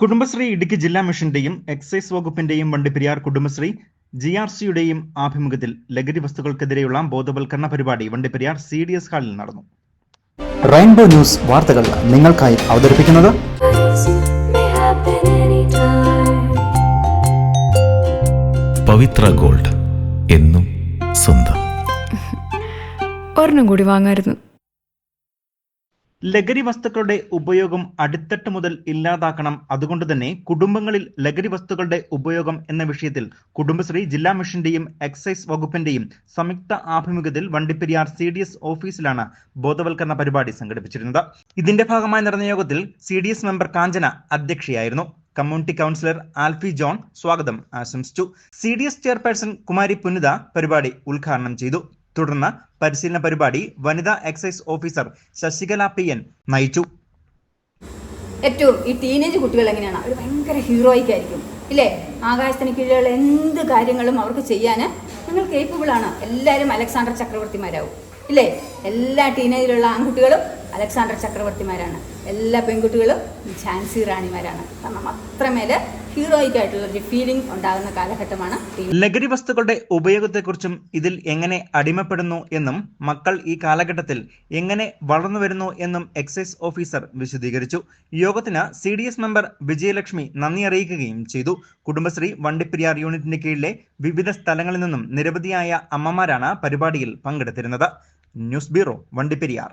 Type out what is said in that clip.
കുടുംബശ്രീ ഇടുക്കി ജില്ലാ മിഷന്റെയും എക്സൈസ് വകുപ്പിന്റെയും വണ്ടിപ്പെരിയാർ കുടുംബശ്രീ GRCയുടെയും ആഭിമുഖ്യത്തിൽ ലഹരി വസ്തുക്കൾക്കെതിരെയുള്ള ബോധവൽക്കരണ പരിപാടി വണ്ടിപ്പെരിയാർ CDS ഹാളിൽ നടന്നു. റെയിൻബോ ന്യൂസ് വാർത്തകൾ നിങ്ങൾക്കായി അവതരിപ്പിക്കുന്നത് പവിത്ര ഗോൾഡ്, എന്നും സ്വന്തം. ഒരെണ്ണം കൂടി വാങ്ങായിരുന്നു. ലഹരി വസ്തുക്കളുടെ ഉപയോഗം അടിത്തട്ട് മുതൽ ഇല്ലാതാക്കണം. അതുകൊണ്ട് തന്നെ കുടുംബങ്ങളിൽ ലഹരി വസ്തുക്കളുടെ ഉപയോഗം എന്ന വിഷയത്തിൽ കുടുംബശ്രീ ജില്ലാ മിഷന്റെയും എക്സൈസ് വകുപ്പിന്റെയും സംയുക്ത ആഭിമുഖ്യത്തിൽ വണ്ടിപ്പെരിയാർ CDS ഓഫീസിലാണ് ബോധവൽക്കരണ പരിപാടി സംഘടിപ്പിച്ചിരുന്നത്. ഇതിന്റെ ഭാഗമായി നടന്ന യോഗത്തിൽ CDS മെമ്പർ കാഞ്ചന അധ്യക്ഷയായിരുന്നു. കമ്മ്യൂണിറ്റി കൗൺസിലർ ആൽഫി ജോൺ സ്വാഗതം ആശംസിച്ചു. CDS ചെയർപേഴ്സൺ കുമാരി പുനിത പരിപാടി ഉദ്ഘാടനം ചെയ്തു. തുടർന്ന് പരിശീലന പരിപാടി വനിതാ എക്സൈസ് ഓഫീസർ ശശികല PN നയിച്ചു. ഏറ്റവും ഈ ടീനേജ് കുട്ടികൾ എങ്ങനെയാണ്, അവർ ഭയങ്കര ഹീറോയിക് ആയിരിക്കും ഇല്ലേ? ആകാശത്തിന് കീഴിലുള്ള എന്ത് കാര്യങ്ങളും അവർക്ക് ചെയ്യാൻ ഞങ്ങൾ കേപ്പബിളാണ്. എല്ലാവരും അലക്സാണ്ടർ ചക്രവർത്തിമാരാവും ഇല്ലേ? എല്ലാ ടീനേജിലുള്ള ആൺകുട്ടികളും അലക്സാണ്ടർ ചക്രവർത്തിമാരാണ്, എല്ലാ പെൺകുട്ടികളും ഝാൻസി റാണിമാരാണ്. കാരണം അത്രമേല് ഹീറോയിക് ആയിട്ടുള്ള ഒരു ഫീലിംഗ് ഉണ്ടാകുന്ന കാലഘട്ടമാണ്. ലഹരി വസ്തുക്കളുടെ ഉപയോഗത്തെക്കുറിച്ചും ഇതിൽ എങ്ങനെ അടിമപ്പെടുന്നു എന്നും മക്കൾ ഈ കാലഘട്ടത്തിൽ എങ്ങനെ വളർന്നു വരുന്നു എന്നും എക്സൈസ് ഓഫീസർ വിശദീകരിച്ചു. യോഗത്തിന് CDS മെമ്പർ വിജയലക്ഷ്മി നന്ദി അറിയിക്കുകയും ചെയ്തു. കുടുംബശ്രീ വണ്ടിപ്പെരിയാർ യൂണിറ്റിന്റെ കീഴിലെ വിവിധ സ്ഥലങ്ങളിൽ നിന്നും നിരവധിയായ അമ്മമാരാണ് പരിപാടിയിൽ പങ്കെടുത്തിരുന്നത്. News bureau, Vandiperiyar.